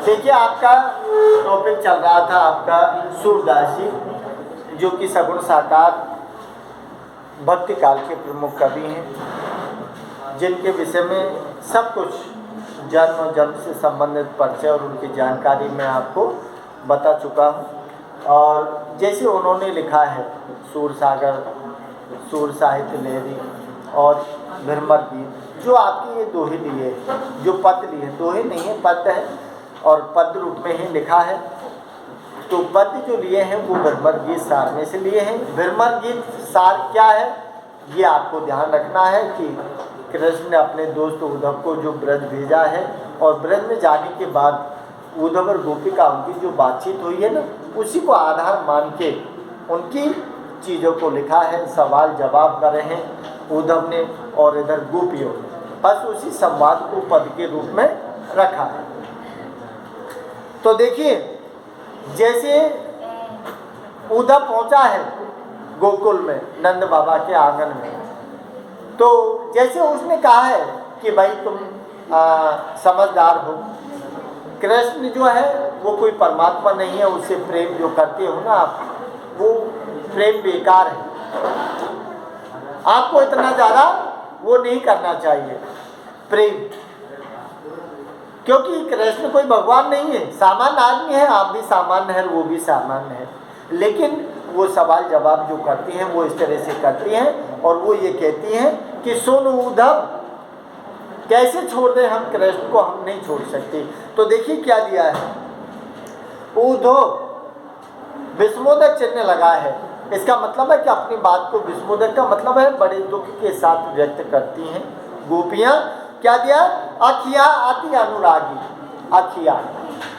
देखिए आपका टॉपिक चल रहा था आपका सूरदासी, जो कि सगुण साकार भक्ति काल के प्रमुख कवि हैं, जिनके विषय में सब कुछ जन्म जन्म से संबंधित परिचय और उनकी जानकारी मैं आपको बता चुका हूँ। और जैसे उन्होंने लिखा है सूर सागर, सूर साहित्य लहरी और भ्रमर गीत, जो आपके ये दोहे लिए, जो पद लिए, दोहे नहीं है पद है और पद रूप में ही लिखा है। तो पद जो लिए हैं वो भ्रमर गीत सार में से लिए हैं। भ्रमर गीत सार क्या है ये आपको ध्यान रखना है कि कृष्ण ने अपने दोस्त उद्धव को जो ब्रज भेजा है और ब्रज में जाने के बाद उद्धव और गोपिका उनकी जो बातचीत हुई है ना, उसी को आधार मान के उनकी चीज़ों को लिखा है। सवाल जवाब कर रहे हैं उद्धव ने और इधर गोपियों ने, बस उसी संवाद को पद के रूप में रखा है। तो देखिए जैसे उद्धव पहुंचा है गोकुल में नंद बाबा के आंगन में, तो जैसे उसने कहा है कि भाई तुम समझदार हो, कृष्ण जो है वो कोई परमात्मा नहीं है, उससे प्रेम जो करते हो ना आप, वो प्रेम बेकार है, आपको इतना ज़्यादा वो नहीं करना चाहिए प्रेम, क्योंकि कृष्ण कोई भगवान नहीं है, सामान्य आदमी है, आप भी सामान्य है, वो भी सामान्य है। लेकिन वो सवाल जवाब जो करती हैं वो इस तरह से करती हैं और वो ये कहती हैं कि सुन उद्धव, कैसे छोड़ दें हम कृष्ण को, हम नहीं छोड़ सकते। तो देखिए क्या दिया है, उद्धव विस्मोदक चिन्ह लगा है। इसका मतलब है कि अपनी बात को, विस्मोदक का मतलब है बड़े दुख के साथ व्यक्त करती हैं गोपियाँ। क्या दिया, अखिया अति अनुरागी, अखिया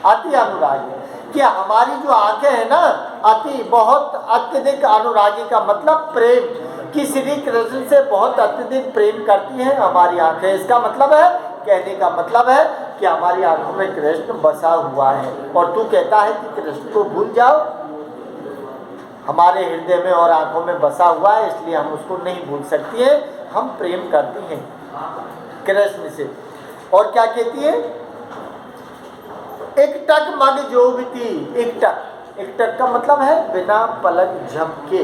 अति अनुरागी, कि हमारी जो आंखें हैं ना, अति बहुत अत्यधिक अनुरागी का मतलब प्रेम, कि श्री कृष्ण से बहुत अत्यधिक प्रेम करती हैं हमारी आंखें। इसका मतलब है, कहने का मतलब है कि हमारी आंखों में कृष्ण बसा हुआ है और तू कहता है कि कृष्ण को भूल जाओ, हमारे हृदय में और आंखों में बसा हुआ है, इसलिए हम उसको नहीं भूल सकती हैं, हम प्रेम करती हैं कृष्ण से। और क्या कहती है, एक टक मग जोगती, एक टक का मतलब है बिना पलक झपके,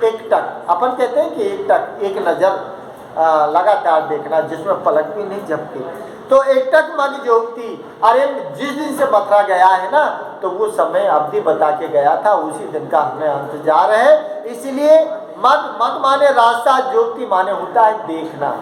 एक टक अपन कहते हैं कि एक टक, एक नज़र लगातार देखना जिसमें पलक भी नहीं झपके। तो एक टक मग जोगती, अरे जिस दिन से मथुरा गया है ना, तो वो समय अवधि बता के गया था, उसी दिन का हमें इंतजार है। इसीलिए मग माने रास्ता, जोगती माने होता है देखना।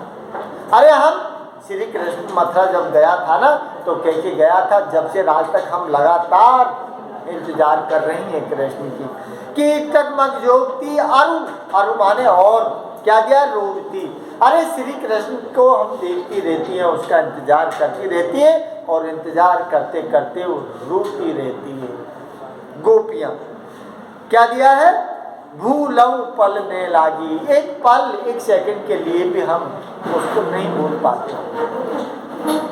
अरे हम श्री कृष्ण मथुरा जब गया था ना, तो कह के गया था, जब से आज तक हम लगातार इंतजार कर रही हैं कृष्ण की, कि टकमक जोगती अरु माने और क्या दिया, रोगती। अरे श्री कृष्ण को हम देखती रहती हैं, उसका इंतजार करती रहती है और इंतजार करते करते वो रोती रहती है गोपियाँ। क्या दिया है, भूलऊ पल ने लागी, एक पल एक सेकंड के लिए भी हम उसको नहीं भूल पाते।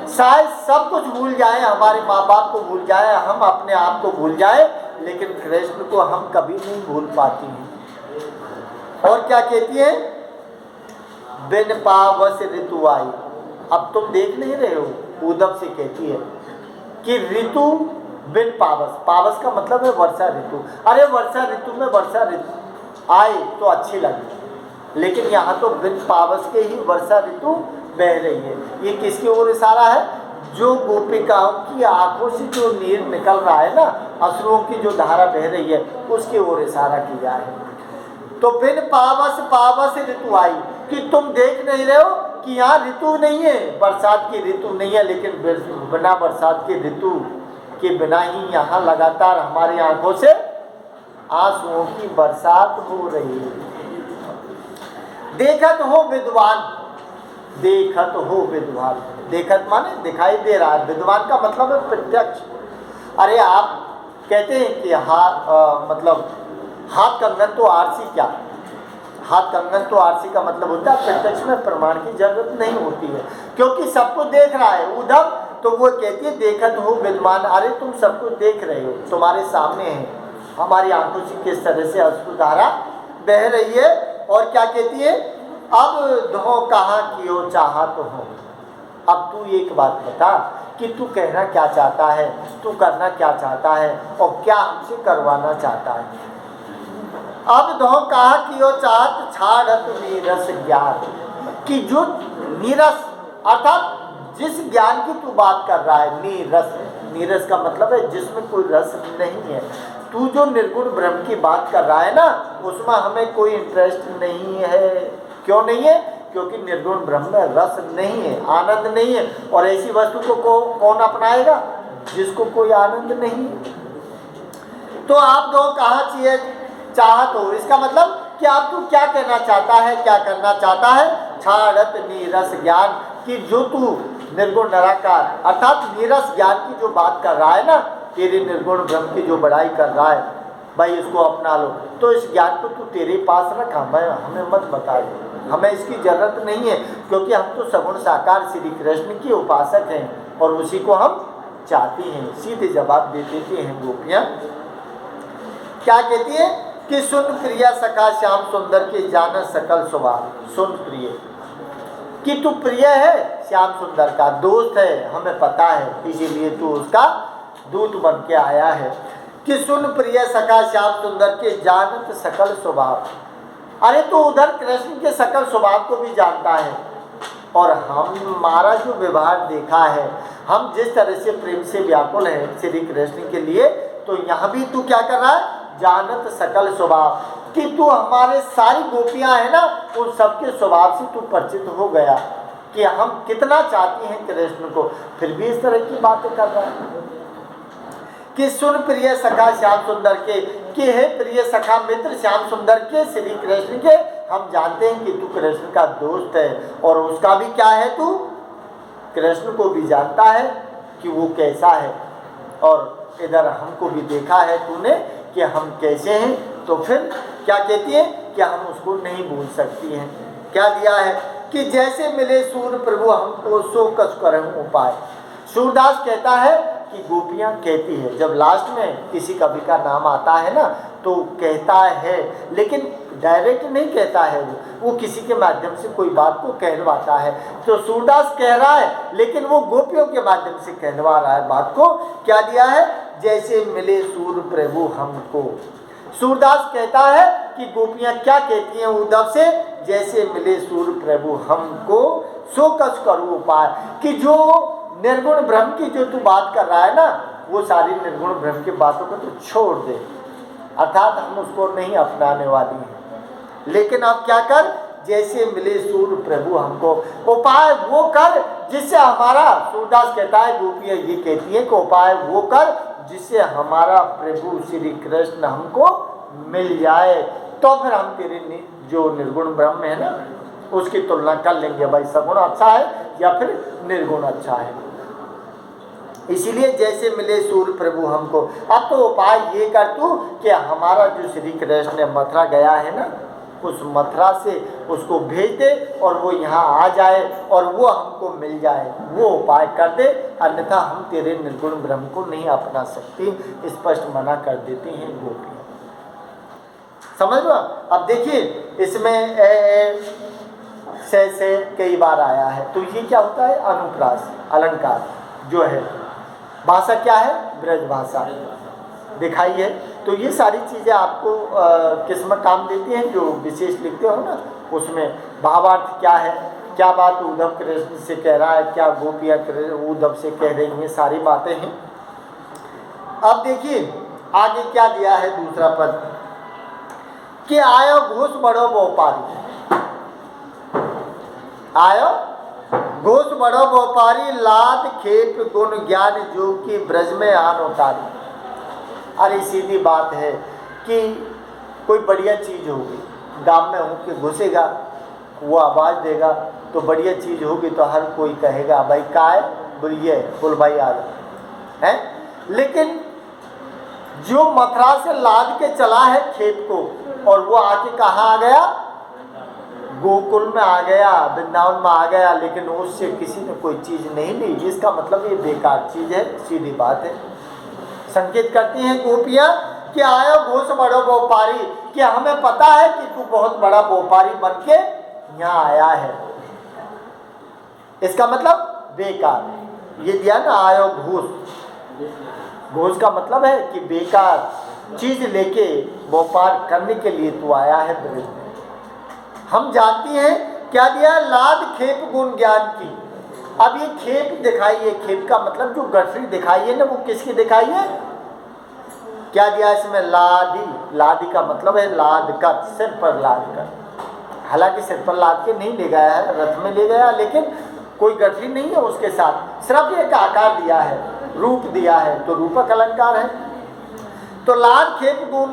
शायद सब कुछ भूल जाए, हमारे माँ बाप को भूल जाए, हम अपने आप को भूल जाए, लेकिन कृष्ण को हम कभी नहीं भूल पाती हैं। और क्या कहती है, बिन पावस ऋतु आई। अब तुम देख नहीं रहे हो, उद्धव से कहती है कि ऋतु बिन पावस, पावस का मतलब है वर्षा ऋतु। अरे वर्षा ऋतु में वर्षा ऋतु आए तो अच्छी लगे, लेकिन यहाँ तो बिन पावस के ही वर्षा ऋतु बह रही है। ये किसकी ओर इशारा है, जो गोपिकाओं की आंखों से जो नीर निकल रहा है ना, अश्रुओं की जो धारा बह रही है, उसकी ओर इशारा किया है। तो बिन पावस ऋतु आई, कि तुम देख नहीं रहे हो कि यहाँ ऋतु नहीं है, बरसात की ऋतु नहीं है, लेकिन बिना बरसात की ऋतु के बिना ही यहाँ लगातार हमारी आंखों से आंसुओं की बरसात हो रही है। देखत हो विद्वान, देखत हो विद्वान, देखत माने दिखाई दे रहा है, विद्वान का मतलब है प्रत्यक्ष। अरे आप कहते हैं कि मतलब हाथ कंगन तो आरसी, क्या हाथ कंगन तो आरसी का मतलब होता है प्रत्यक्ष में प्रमाण की जरूरत नहीं होती है, क्योंकि सबको देख रहा है उद्धव। तो वो कहती है देखत हो विद्वान, अरे तुम सबको देख रहे हो, तुम्हारे सामने है, हमारी आंखों से किस तरह से अश्रुधारा बह रही है। और क्या कहती है, अब धो कहाँ कियो चाहत हो, अब तू एक बात बता कि तू कहना क्या चाहता है, तू करना क्या चाहता है और क्या हमसे करवाना चाहता है। अब दो कहा कि वो चाहत छाड़त नीरस ज्ञान, कि जो नीरस अर्थात जिस ज्ञान की तू बात कर रहा है, नीरस, नीरस का मतलब है जिसमें कोई रस नहीं है। तू जो निर्गुण ब्रह्म की बात कर रहा है ना, उसमें हमें कोई इंटरेस्ट नहीं है। क्यों नहीं है? क्योंकि निर्गुण ब्रह्म में रस नहीं है, आनंद नहीं है। और ऐसी वस्तु को कौन अपनाएगा? जिसको कोई आनंद नहीं है। तो आप दो कहा चाहिए चाहत हो, इसका मतलब कि आप तू क्या कहना चाहता है, क्या करना चाहता है? छाड़त नीरस ज्ञान, कि जो तू निर्गुण निराकार अर्थात नीरस ज्ञान की जो बात कर रहा है ना, तेरे निर्गुण ब्रह्म की जो बड़ाई कर रहा है, भाई इसको अपना लो। तो इस ज्ञान को तू तेरे पास रख, हमें मत बता दे, हमें इसकी जरूरत नहीं है। क्योंकि हम तो सगुण साकार श्री कृष्ण की उपासक हैं और उसी को हम चाहती हैं। सीधे जवाब दे देती हैं गोपियाँ। क्या कहती है कि सुन प्रिया सखा श्याम सुंदर के जान सकल स्वभाव। सुन प्रिय, कि तू प्रिय है, श्याम सुंदर का दोस्त है, हमें पता है, इसीलिए तू उसका दूत बन के आया है। कि सुन प्रिय सखा श्याम सुंदर के जानत सकल स्वभाव। अरे तो उधर कृष्ण के सकल स्वभाव को भी जानता है। और हमारा जो व्यवहार देखा है, हम जिस तरह से प्रेम से व्याकुल हैं श्री कृष्ण के लिए, तो यहाँ भी तू क्या कर रहा है? जानत सकल स्वभाव, कि तू हमारे सारी गोपियां है ना, उन सबके स्वभाव से तू परिचित हो गया कि हम कितना चाहती हैं कृष्ण को, फिर भी इस तरह की बातें कर रहा है। कि सुन प्रिय सखा श्याम सुंदर के, कि हे प्रिय सखा मित्र श्याम सुंदर के, श्री कृष्ण के, हम जानते हैं कि तू कृष्ण का दोस्त है और उसका भी क्या है, तू कृष्ण को भी जानता है कि वो कैसा है। और इधर हमको भी देखा है तूने कि हम कैसे हैं। तो फिर क्या कहती है कि हम उसको नहीं भूल सकती हैं। क्या दिया है कि जैसे मिले सूर प्रभु हमको सो कस करहूं उपाय। सूरदास कहता है कि गोपियां कहती है, जब लास्ट में किसी कवि का नाम आता है ना, तो कहता है, लेकिन डायरेक्ट नहीं कहता है, वो किसी के माध्यम से कोई बात को कहलवाता है। तो सूरदास कह रहा है, लेकिन वो गोपियों के माध्यम से कहलवा रहा है बात को। क्या दिया है? जैसे मिले सूर प्रभु हमको। सूरदास कहता है कि गोपियां क्या कहती हैं उद्धव से? जैसे मिले सूर प्रभु हमको सो कस करूं उपाय, कि जो निर्गुण ब्रह्म की जो तू बात कर रहा है ना, वो सारी निर्गुण ब्रह्म की बातों को तू छोड़ दे, अर्थात हम उसको नहीं अपनाने वाली हैं। लेकिन अब क्या कर? जैसे मिले सूर प्रभु हमको उपाय वो कर जिससे हमारा, सूरदास कहता है, गोपियां ये कहती है कि उपाय वो कर जिससे हमारा प्रभु श्री कृष्ण हमको मिल जाए। तो फिर हम तेरे जो निर्गुण ब्रह्म है ना, उसकी तुलना कर लेंगे, भाई सगुण अच्छा है या फिर निर्गुण अच्छा है। इसीलिए जैसे मिले सूर प्रभु हमको। अब तो उपाय ये कर तू कि हमारा जो श्री कृष्ण मथुरा गया है ना, उस मथुरा से उसको भेज दे और वो यहाँ आ जाए और वो हमको मिल जाए, वो उपाय कर दे, अन्यथा हम तेरे निर्गुण ब्रह्म को नहीं अपना सकते। स्पष्ट मना कर देते हैं गोपियाँ। समझ लो। अब देखिए इसमें से कई बार आया है, तो ये क्या होता है? अनुप्रास अलंकार जो है, भाषा क्या है? ब्रज भाषा दिखाई है। तो ये सारी चीज़ें आपको किस में काम देती हैं? जो विशेष लिखते हो ना, उसमें भावार्थ क्या है, क्या बात उद्धव कृष्ण से कह रहा है, क्या गोपियाँ उद्धव से कह रही हैं, सारी बातें हैं। अब देखिए आगे क्या दिया है दूसरा पद, कि आयो घोष बड़ो व्यापारी। आयो घोष बड़ो व्यापारी, लाद खेप गुण ज्ञान जो कि ब्रज में आन उतारी। अरे सीधी बात है कि कोई बढ़िया चीज़ होगी, गांव में हो के घुसेगा, वो आवाज़ देगा तो बढ़िया चीज़ होगी तो हर कोई कहेगा भाई का है, बुढ़िया है, बोल भाई आ जा है। लेकिन जो मथुरा से लाद के चला है खेप को, और वो आके कहाँ आ गया? गोकुल में आ गया, वृंदावन में आ गया, लेकिन उससे किसी ने कोई चीज़ नहीं ली, इसका मतलब ये बेकार चीज़ है। सीधी बात है। संकेत करती हैं गोपियाँ कि आयो घोष बड़ो व्यापारी, कि हमें पता है कि तू बहुत बड़ा व्यापारी बन के यहाँ आया है। इसका मतलब बेकार, ये दिया ना आयो घूस। घूस का मतलब है कि बेकार चीज लेके व्यापार करने के लिए तू आया है ब्रज में। हम जानती हैं क्या दिया, लाद खेप गुण ज्ञान की। अब ये खेप दिखाई है, खेप का मतलब जो गठरी दिखाई है ना, वो किसकी दिखाई है? क्या दिया इसमें? लादी। लादी का मतलब है लाद कर, सिर पर लाद कर। हालांकि सिर पर लाद के नहीं ले गया है, रथ में ले गया, लेकिन कोई गठरी नहीं है उसके साथ, सिर्फ एक आकार दिया है, रूप दिया है, तो रूपक अलंकार है। तो लाद खेप गुण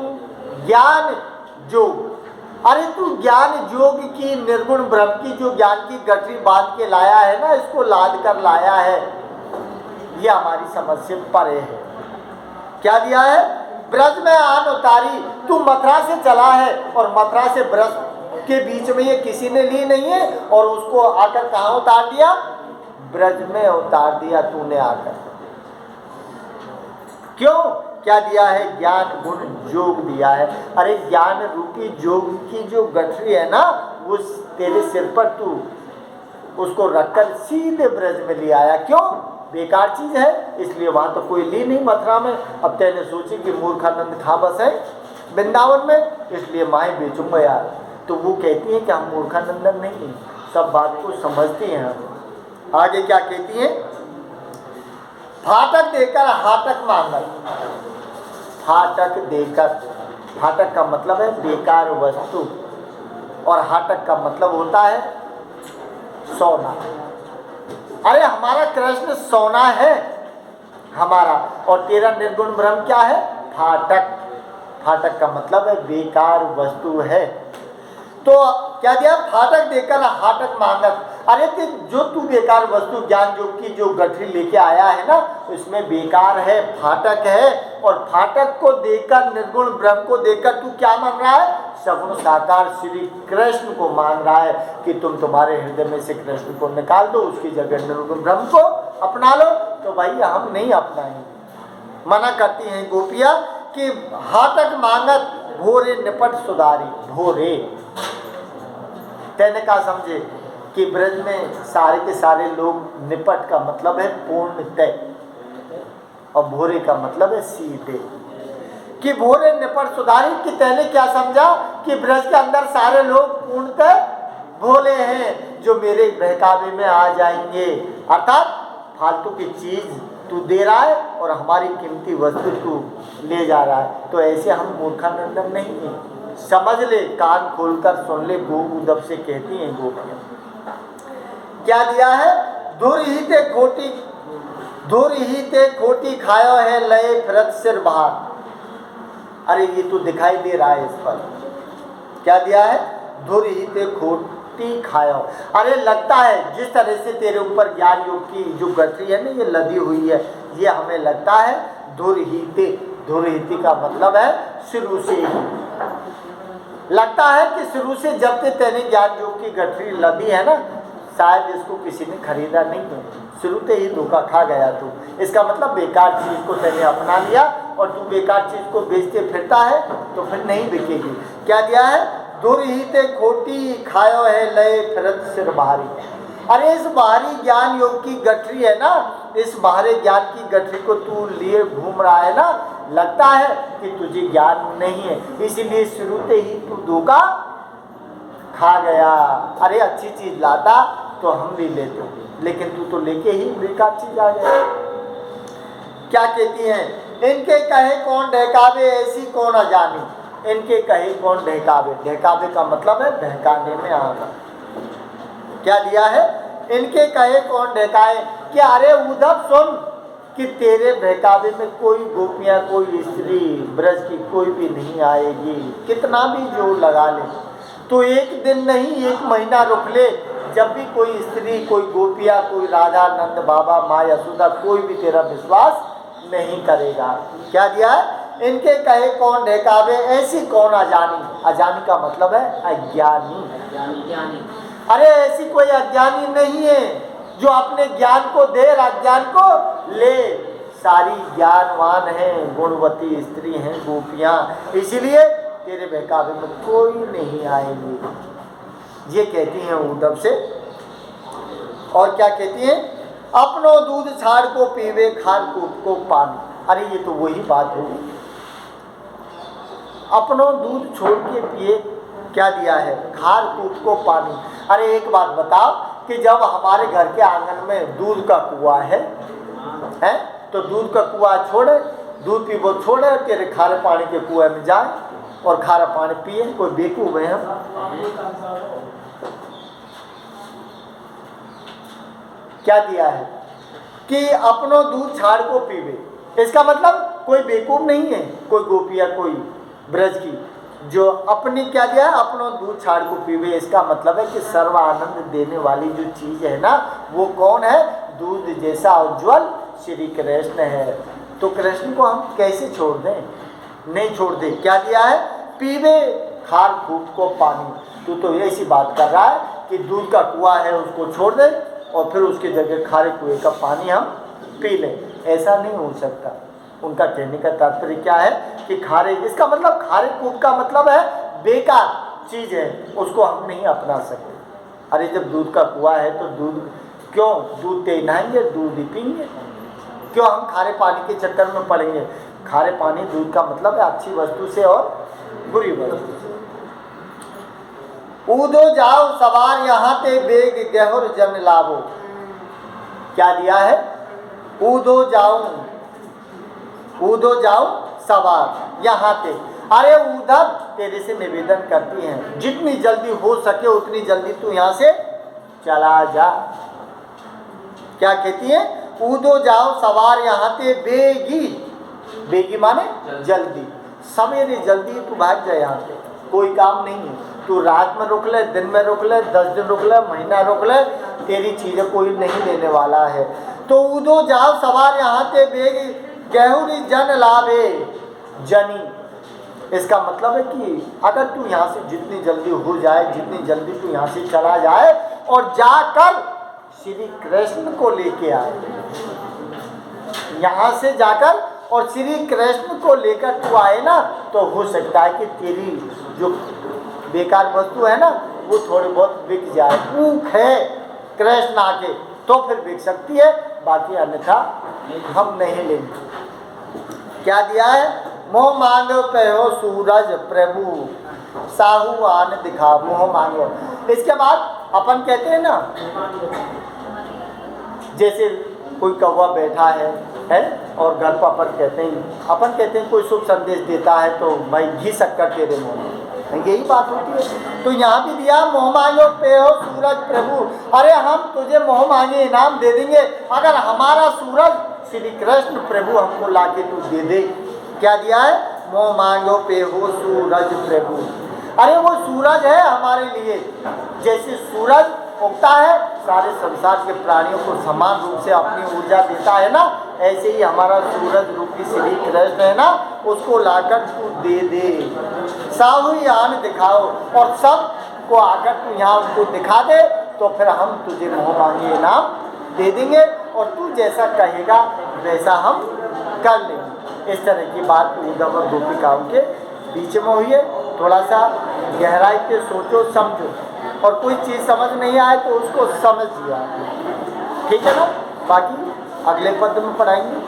ज्ञान जोग। अरे तू ज्ञान जोग की, निर्गुण ब्रह्म की जो ज्ञान की गठरी बांध के लाया है ना, इसको लाद कर लाया है, ये हमारी समझ से परे है। क्या दिया है? ब्रज में आन उतारी। तू मथुरा से चला है और मथुरा से ब्रज के बीच में ये किसी ने ली नहीं है, और उसको आकर कहाँ उतार दिया? ब्रज में उतार दिया तूने आकर। क्यों? क्या दिया है? ज्ञान गुण जोग दिया है। अरे ज्ञान रूपी जोग की जो गठरी है ना, वो तेरे सिर पर तू उसको रखकर सीधे ब्रज में ले आया। क्यों? बेकार चीज है, इसलिए वहां तो कोई ली नहीं मथुरा में। अब तेने सोची कि मूर्खानंद खा बस है वृंदावन में, इसलिए माए बेचूंगा यार। तो वो कहती है कि हम मूर्खानंदन नहीं, सब बात को समझती हैं हम। आगे क्या कहती है? फाटक देकर हाटक मांगल। फाटक देकर, फाटक का मतलब है बेकार वस्तु, और हाटक का मतलब होता है सोना। अरे हमारा कृष्ण सोना है हमारा, और तेरा निर्गुण ब्रह्म क्या है? फाटक। फाटक का मतलब है बेकार वस्तु है। तो क्या दिया? फाटक देकर हाटक मांगत। अरे जो तू बेकार वस्तु ज्ञान योग की जो गठरी लेके आया है ना, उसमें बेकार है, फाटक है, और फाटक को देखकर, निर्गुण ब्रह्म को देखकर तू क्या मांग रहा है? सगुण साकार श्री कृष्ण को मांग रहा है कि तुम तुम्हारे हृदय में से कृष्ण को निकाल दो, उसकी जगह निर्गुण ब्रह्म को अपना लो। तो भाई हम नहीं अपनाएंगे। मना करती हैं गोपियां कि हाटक मांगत भोरे निपट सुधारी। भोरे तेने का समझे कि ब्रज में सारे के सारे लोग, निपट का मतलब है पूर्णतः, और भोरे का मतलब है सीधे। कि भोरे निपट सुधारी, कि तेने क्या समझा कि ब्रज के अंदर सारे लोग पूर्णतः भोले हैं, जो मेरे बहकावे में आ जाएंगे। अर्थात फालतू की चीज तू दे रहा है और हमारी कीमती वस्तु तू ले जा रहा है। तो ऐसे हम मूर्खानंदन नहीं है, समझ ले, कान खोलकर सुन ले। गो उदब से कहती हैं गोपियां। क्या दिया है? धुर ही ते खोटी खायो है, लय फिरत सिर बाहर। अरे ये तो दिखाई दे रहा है इस पर। क्या दिया है? धुर ही ते खोटी खायो। अरे लगता है जिस तरह से तेरे ऊपर ज्ञान योग की जो गठरी है ना, ये लदी हुई है, ये हमें लगता है धुर ही ते। धुर ही का मतलब है शुरू से ही। लगता है कि शुरू से जब से तेने ज्ञान योग की गठरी लदी है ना, शायद इसको किसी ने खरीदा नहीं है, शुरू से ही धोखा खा गया तू। इसका मतलब बेकार चीज को तेने अपना लिया, और तू बेकार चीज को बेचते फिरता है तो फिर नहीं बिकेगी। क्या दिया है? दूर ही ते खोटी खायो है, लय फिरत सिर बाहरी। अरे इस बाहरी ज्ञान योग की गठरी है ना, इस बाहरी ज्ञान की गठरी को तू लिए घूम रहा है ना, लगता है कि तुझे ज्ञान नहीं है, इसीलिए शुरू से ही तू धोखा खा गया। अरे अच्छी चीज लाता तो हम भी लेते, लेकिन तू तो लेके ही बेकार चीज आ गया। क्या कहती हैं? इनके कहे कौन ढहकावे, ऐसी कौन अजानी। इनके कहे कौन ढहकावे। ढहकावे का मतलब है बहकाने में आना। क्या दिया है? इनके कहे कौन ढहकाए। कि अरे उद्धव सुन कि तेरे बहकावे में कोई गोपियां, कोई स्त्री ब्रज की कोई भी नहीं आएगी, कितना भी जोर लगा ले। तो एक दिन नहीं, एक महीना रुक ले, जब भी कोई स्त्री, कोई गोपिया, कोई राधा, नंद बाबा, माँ यशोदा, कोई भी तेरा विश्वास नहीं करेगा। क्या दिया है? इनके कहे कौन ढहकावे, ऐसी कौन अजानी। अजानी का मतलब है अज्ञानी। अरे ऐसी कोई अज्ञानी नहीं है जो अपने ज्ञान को दे, अज्ञान को ले। सारी ज्ञानवान हैं, गुणवती स्त्री हैं, गोपियां, इसीलिए तेरे बहकावे में कोई नहीं आएगी। ये कहती हैं उद्धव से। और क्या कहती हैं? अपनो दूध छाड़ को पीवे खार कूट को पानी। अरे ये तो वही बात होगी, अपनो दूध छोड़ के पिए, क्या दिया है, खार कूट को पानी। अरे एक बात बताओ कि जब हमारे घर के आंगन में दूध का कुआं है तो दूध का कुआं छोड़े, दूध पी वो छोड़े, तेरे खारे पानी के कुएं में जाए और खारा पानी पिए? कोई बेवकूफ है हम? क्या दिया है कि अपनो दूध छाड़ को पीवे। इसका मतलब कोई बेवकूफ नहीं है, कोई गोपी या कोई ब्रज की जो अपनी क्या दिया है, अपनो दूध छाड़ को पीवे। इसका मतलब है कि सर्व आनंद देने वाली जो चीज है ना, वो कौन है? दूध जैसा उज्ज्वल श्री कृष्ण है। तो कृष्ण को हम कैसे छोड़ दें? नहीं छोड़ दे। क्या दिया है? पीवे खार कूट को पानी। तू तो ऐसी बात कर रहा है कि दूध का कुआं है उसको छोड़ दे और फिर उसकी जगह खारे कुएं का पानी हम पी लें। ऐसा नहीं हो सकता। उनका कहने का तात्पर्य क्या है कि खारे, इसका मतलब खारे कूट का मतलब है बेकार चीज़ है, उसको हम नहीं अपना सकते। अरे जब दूध का कुआं है तो दूध क्यों, दूध ते नहाएंगे, दूध ही पीएंगे, क्यों हम खारे पानी के चक्कर में पड़ेंगे? खारे पानी, दूध का मतलब है अच्छी वस्तु से और बुरी वस्तु से। ऊदो जाओ सवार यहाँ ते बेग गहर जन लाभो। क्या दिया है? ऊदो जाओ सवार यहाँ ते। अरे उधर तेरे से निवेदन करती हैं, जितनी जल्दी हो सके उतनी जल्दी तू यहाँ से चला जा। क्या कहती है? ऊदो जाओ सवार यहाँ ते बेगी, बेगी माने जल्दी, सवेरे जल्दी तू भाग जाए यहाँ से। कोई काम नहीं है, तू रात में रुक ले, दिन में रुक ले, 10 दिन रुक ले, महीना रुक ले, तेरी चीज़ें कोई नहीं लेने वाला है। तो ऊदो जाओ सवार यहाँ ते बेगी गहरी जन लाभे जनी। इसका मतलब है कि अगर तू यहाँ से जितनी जल्दी हो जाए, जितनी जल्दी तू यहाँ से चला जाए और जाकर श्री कृष्ण को लेके आए, यहाँ से जाकर और श्री कृष्ण को लेकर तू आए ना, तो हो सकता है कि तेरी जो बेकार वस्तु है ना वो थोड़ी बहुत बिक जाए। भूख है कृष्ण आके तो फिर बिक सकती है, बाकी अन्यथा हम नहीं लेंगे। क्या दिया है? मोह मांगो पहो सूरज प्रभु साहू आन दिखा। मोह मांगो। इसके बाद अपन कहते हैं ना, जैसे कोई कौवा बैठा है और घर पर अपन कहते हैं कोई शुभ संदेश देता है तो भाई घी शक्कर तेरे मुँह में, यही बात होती है। तो यहाँ भी दिया मोह मांगो पे हो सूरज प्रभु। अरे हम तुझे मोह मांगे इनाम दे देंगे अगर हमारा सूरज श्री कृष्ण प्रभु हमको लाके तू दे दे। क्या दिया है? मोह मांगो पे हो सूरज प्रभु। अरे वो सूरज है हमारे लिए, जैसे सूरज उगता है सारे संसार के प्राणियों को समान रूप से अपनी ऊर्जा देता है ना, ऐसे ही हमारा सूरज रूपी श्री कृष्ण है ना, उसको लाकर तू दे दे। साहू यान दिखाओ और सब को आकर तू यहाँ उसको दिखा दे, तो फिर हम तुझे मोह मांगे इनाम दे देंगे और तू जैसा कहेगा वैसा हम कर लेंगे। इस तरह की बात उद्धव और गोपिकाओं के बीच में हुई है। थोड़ा सा गहराई से सोचो समझो, और कोई चीज़ समझ नहीं आए तो उसको समझ लिया, ठीक है ना। बाकी अगले पद में पढ़ाएंगे।